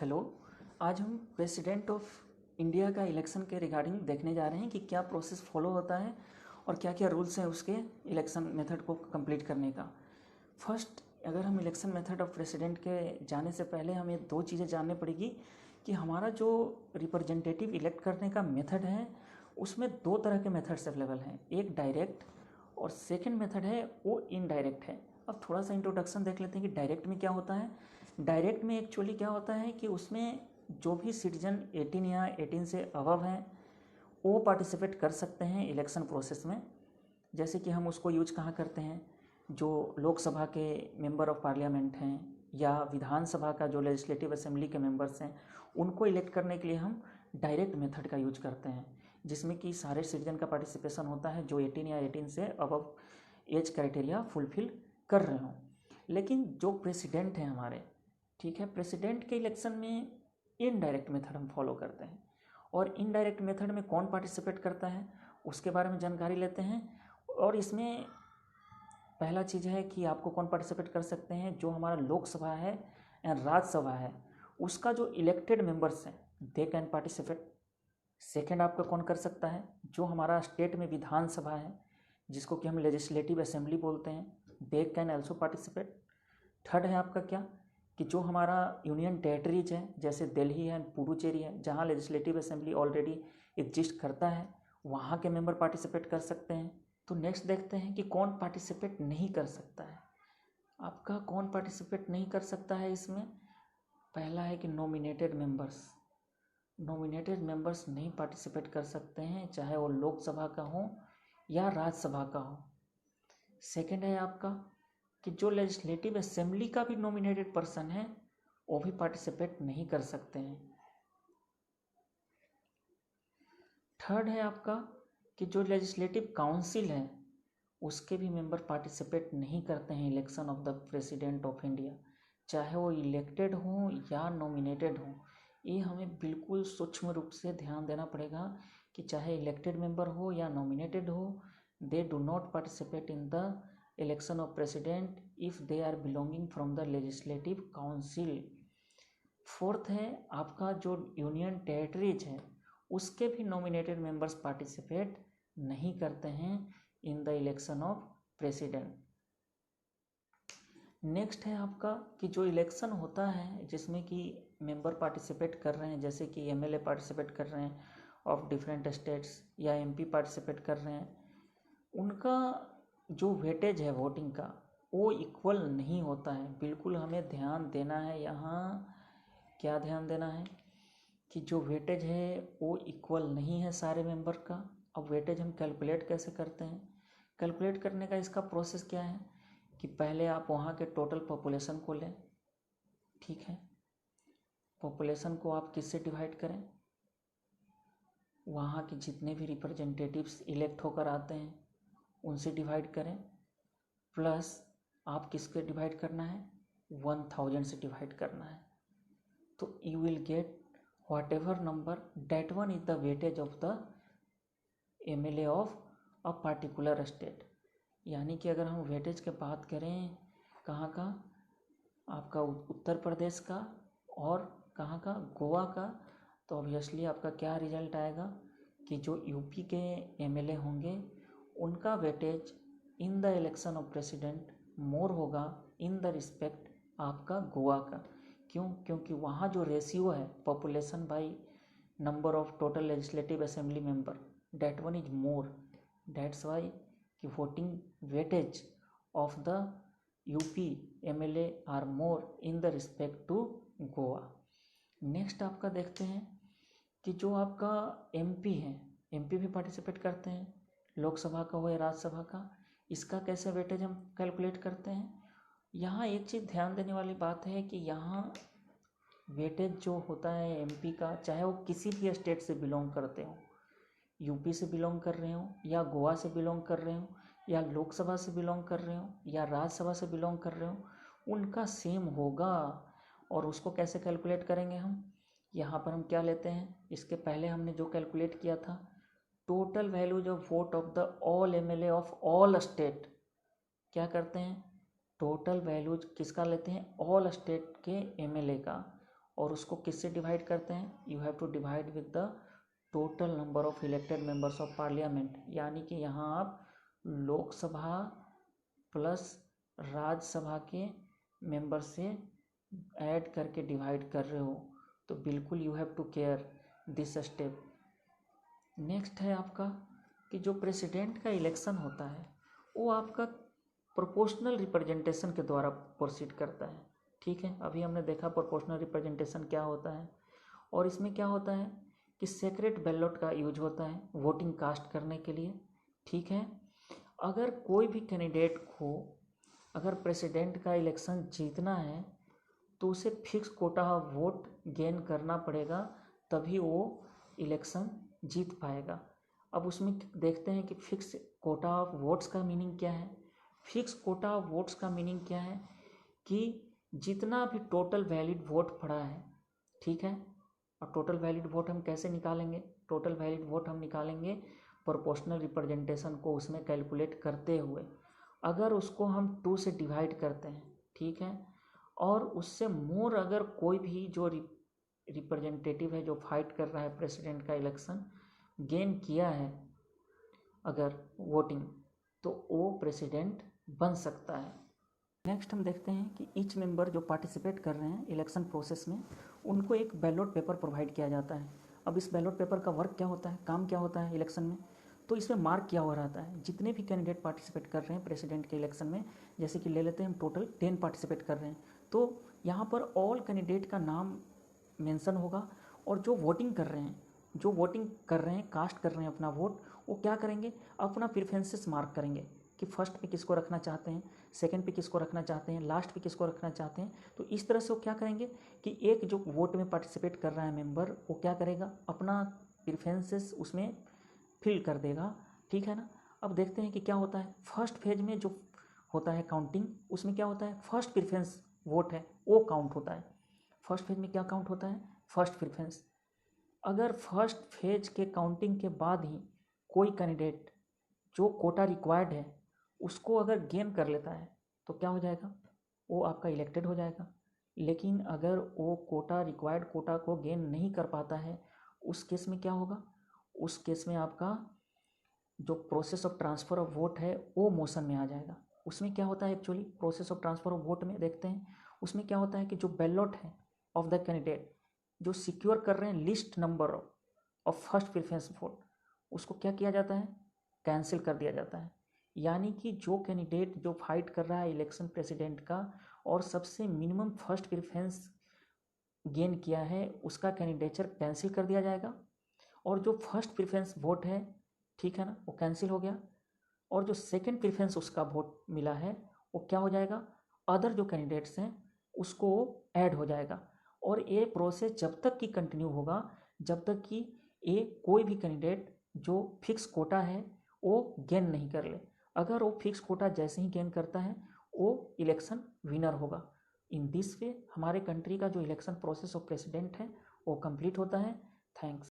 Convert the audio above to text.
Hello. आज हम president of India का इलेक्शन के रिगार्डिंग देखने जा रहे हैं कि क्या प्रोसेस फॉलो होता है और क्या क्या रूल्स हैं उसके इलेक्शन मेथड को कंप्लीट करने का। फर्स्ट, अगर हम इलेक्शन मेथड ऑफ प्रेसिडेंट के जाने से पहले हमें दो चीज़ें जाननी पड़ेगी कि हमारा जो रिप्रेजेंटेटिव इलेक्ट करने का मेथड है उसमें दो तरह के मेथड्स अवेलेबल हैं, एक डायरेक्ट और सेकंड मेथड है वो इनडायरेक्ट है। अब थोड़ा सा इंट्रोडक्शन देख लेते हैं कि डायरेक्ट में क्या होता है। डायरेक्ट में एक्चुअली क्या होता है कि उसमें जो भी सिटीजन 18 या 18 से अबव हैं वो पार्टिसिपेट कर सकते हैं इलेक्शन प्रोसेस में। जैसे कि हम उसको यूज कहाँ करते हैं, जो लोकसभा के मेंबर ऑफ पार्लियामेंट हैं या विधानसभा का जो लेजिस्लेटिव असेंबली के मेंबर्स हैं उनको इलेक्ट करने के लिए हम डायरेक्ट मेथड का यूज करते हैं, जिसमें कि सारे सिटीजन का पार्टिसिपेशन होता है जो 18 या 18 से अबव एज क्राइटेरिया फुलफिल कर रहे हों। लेकिन जो प्रेसिडेंट हैं हमारे, ठीक है, प्रेसिडेंट के इलेक्शन में इनडायरेक्ट मेथड हम फॉलो करते हैं। और इनडायरेक्ट मेथड में कौन पार्टिसिपेट करता है उसके बारे में जानकारी लेते हैं। और इसमें पहला चीज़ है कि आपको कौन पार्टिसिपेट कर सकते हैं, जो हमारा लोकसभा है एंड राज्यसभा है उसका जो इलेक्टेड मेंबर्स हैं दे कैन पार्टिसिपेट। सेकेंड आपका कौन कर सकता है, जो हमारा स्टेट में विधानसभा है जिसको कि हम लेजिस्लेटिव असेंबली बोलते हैं, they can also participate. Third है आपका क्या कि जो हमारा यूनियन टेरिटरीज है जैसे दिल्ली है, पुडुचेरी है, जहाँ लेजिस्लेटिव असेंबली ऑलरेडी एग्जिस्ट करता है वहाँ के मेंबर पार्टिसिपेट कर सकते हैं। तो नेक्स्ट देखते हैं कि कौन पार्टिसिपेट नहीं कर सकता है। आपका कौन पार्टिसिपेट नहीं कर सकता है इसमें, पहला है कि नॉमिनेटेड मेंबर्स नहीं पार्टिसिपेट कर सकते हैं, चाहे वो लोकसभा का हो या राज्यसभा का हो। सेकंड है आपका कि जो लेजिस्लेटिव असेंबली का भी नॉमिनेटेड पर्सन है वो भी पार्टिसिपेट नहीं कर सकते हैं। थर्ड है आपका कि जो लेजिस्लेटिव काउंसिल है उसके भी मेंबर पार्टिसिपेट नहीं करते हैं election of the president of India, चाहे वो इलेक्टेड हो या नॉमिनेटेड हो। ये हमें बिल्कुल सूक्ष्म रूप से ध्यान देना पड़ेगा कि चाहे इलेक्टेड मेंबर हो या नॉमिनेटेड हो, they do not participate in the election of president if they are belonging from the legislative council. Fourth है आपका जो यूनियन टेरिटरीज है उसके भी नॉमिनेटेड मेंबर्स पार्टिसिपेट नहीं करते हैं इन the election of president. Next है आपका कि जो इलेक्शन होता है जिसमें कि मेंबर पार्टिसिपेट कर रहे हैं, जैसे कि एमएलए पार्टिसिपेट कर रहे हैं ऑफ डिफरेंट स्टेट्स या एमपी पार्टिसिपेट कर रहे हैं, उनका जो वेटेज है वोटिंग का वो इक्वल नहीं होता है। बिल्कुल हमें ध्यान देना है यहाँ, क्या ध्यान देना है कि जो वेटेज है वो इक्वल नहीं है सारे मेंबर का। अब वेटेज हम कैलकुलेट कैसे करते हैं, कैलकुलेट करने का इसका प्रोसेस क्या है कि पहले आप वहाँ के टोटल पॉपुलेशन को लें, ठीक है, पॉपुलेशन को आप किससे डिवाइड करें, वहाँ के जितने भी रिप्रेजेंटेटिव्स इलेक्ट होकर आते हैं उनसे डिवाइड करें, प्लस आप किसके डिवाइड करना है, 1000 से डिवाइड करना है। तो you will get whatever number that one is the weightage of the MLA of a particular state. यानी कि अगर हम वेटेज की बात करें कहाँ का, आपका उत्तर प्रदेश का और कहाँ का, गोवा का, तो ऑब्वियसली आपका क्या रिजल्ट आएगा कि जो यूपी के एमएलए होंगे उनका weightage in the election of president more होगा इन द रिस्पेक्ट आपका गोवा का। क्यों, क्योंकि वहाँ जो रेशियो है population by number of total legislative assembly member that one is more, that's why कि voting weightage of the UP MLA are more in the respect to Goa. Next आपका देखते हैं कि जो आपका एमपी है, एमपी भी पार्टिसिपेट करते हैं, लोकसभा का हो या राज्यसभा का, इसका कैसे वेटेज हम कैलकुलेट करते हैं। यहाँ एक चीज़ ध्यान देने वाली बात है कि यहाँ वेटेज जो होता है एमपी का, चाहे वो किसी भी स्टेट से बिलोंग करते हो, यूपी से बिलोंग कर रहे हो या गोवा से बिलोंग कर रहे हो या लोकसभा से बिलोंग कर रहे हो या राज्यसभा से बिलोंग कर रहे हो, उनका सेम होगा। और उसको कैसे कैलकुलेट करेंगे हम, यहाँ पर हम क्या लेते हैं, इसके पहले हमने जो कैलकुलेट किया था total values of vote of the all MLA of all state, क्या करते हैं टोटल वैल्यूज किसका लेते हैं, ऑल स्टेट के एमएलए का, और उसको किससे डिवाइड करते हैं? You have to divide with the total number of elected members of parliament, यानी कि यहाँ आप लोकसभा प्लस राज्यसभा के मेंबर से ऐड करके डिवाइड कर रहे हो, तो बिल्कुल you have to care this step. Next है आपका कि जो प्रेसिडेंट का इलेक्शन होता है वो आपका प्रोपोर्शनल रिप्रेजेंटेशन के द्वारा प्रोसीड करता है। ठीक है, अभी हमने देखा प्रोपोर्शनल रिप्रेजेंटेशन क्या होता है, और इसमें क्या होता है कि सेक्रेट बैलेट का यूज होता है वोटिंग कास्ट करने के लिए। ठीक है, अगर कोई भी कैंडिडेट को अगर प्रेसिडेंट का इलेक्शन जीतना है तो उसे fix Kota of vote gain करना पड़ेगा, तभी वो इलेक्शन जीत पाएगा। अब उसमें देखते हैं कि फिक्स कोटा ऑफ वोट्स का मीनिंग क्या है। फिक्स कोटा ऑफ वोट्स का मीनिंग क्या है कि जितना भी टोटल वैलिड वोट पड़ा है, ठीक है, और टोटल वैलिड वोट हम कैसे निकालेंगे? टोटल वैलिड वोट हम निकालेंगे प्रोपोर्शनल रिप्रेजेंटेशन को उसमें कैलकुलेट करते हुए। अगर उसको हम 2 से डिवाइड करते हैं, ठीक है, और उससे मोर अगर कोई भी जो रिप्रेजेंटेटिव है जो फाइट कर रहा है प्रेसिडेंट का इलेक्शन गेन किया है अगर वोटिंग, तो वो प्रेसिडेंट बन सकता है। नेक्स्ट हम देखते हैं कि ईच मेंबर जो पार्टिसिपेट कर रहे हैं इलेक्शन प्रोसेस में, उनको एक बैलेट पेपर प्रोवाइड किया जाता है। अब इस बैलेट पेपर का वर्क क्या होता है, काम क्या होता है इलेक्शन में, तो इसमें मार्क किया हुआ रहता है जितने भी कैंडिडेट पार्टिसिपेट कर रहे हैं प्रेसिडेंट के इलेक्शन में। जैसे कि ले लेते हैं हम टोटल 10 पार्टिसिपेट कर रहे हैं, तो यहाँ पर ऑल कैंडिडेट का नाम मेंशन होगा, और जो वोटिंग कर रहे हैं, जो वोटिंग कर रहे हैं, कास्ट कर रहे हैं अपना वोट, वो क्या करेंगे, अपना प्रेफरेंसेस मार्क करेंगे कि फर्स्ट पे किसको रखना चाहते हैं, सेकंड पे किसको रखना चाहते हैं, लास्ट पे किसको रखना चाहते हैं। तो इस तरह से वो क्या करेंगे कि एक जो वोट में पार्टिसिपेट कर रहा है मेंबर, वो क्या करेगा, अपना प्रेफरेंसेस उसमें फिल कर देगा। ठीक है ना। अब देखते हैं कि क्या होता है फर्स्ट फेज में जो होता है काउंटिंग, उसमें क्या होता है फर्स्ट प्रेफरेंस वोट है वो काउंट होता है। फर्स्ट फेज में क्या काउंट होता है, फर्स्ट प्रेफरेंस। अगर फर्स्ट फेज के काउंटिंग के बाद ही कोई कैंडिडेट जो कोटा रिक्वायर्ड है उसको अगर गेन कर लेता है तो क्या हो जाएगा, वो आपका इलेक्टेड हो जाएगा। लेकिन अगर वो कोटा रिक्वायर्ड कोटा को गेन नहीं कर पाता है, उस केस में क्या होगा, उस केस में आपका जो process of transfer of vote है वो मोशन में आ जाएगा। उसमें क्या होता है actually process of transfer of vote में देखते हैं, उसमें क्या होता है कि जो बैलेट है ऑफ द कैंडिडेट जो सिक्योर कर रहे हैं list number of first preference vote, उसको क्या किया जाता है, कैंसिल कर दिया जाता है। यानी कि जो कैंडिडेट जो फाइट कर रहा है इलेक्शन प्रेसिडेंट का और सबसे मिनिमम फर्स्ट प्रेफरेंस गेन किया है, उसका कैंडिडेचर कैंसिल कर दिया जाएगा, और जो फर्स्ट प्रेफरेंस वोट है, ठीक है ना, वो कैंसिल हो गया, और जो सेकंड प्रेफरेंस उसका वोट मिला है वो क्या हो जाएगा, अदर जो कैंडिडेट्स हैं उसको ऐड हो जाएगा। और ये प्रोसेस जब तक कि कंटिन्यू होगा जब तक कि ये कोई भी कैंडिडेट जो फिक्स कोटा है वो गेन नहीं कर ले। अगर वो फिक्स कोटा जैसे ही गेन करता है वो इलेक्शन विनर होगा। इन दिस वे हमारे कंट्री का जो इलेक्शन प्रोसेस ऑफ प्रेसिडेंट है वो कंप्लीट होता है। थैंक्स।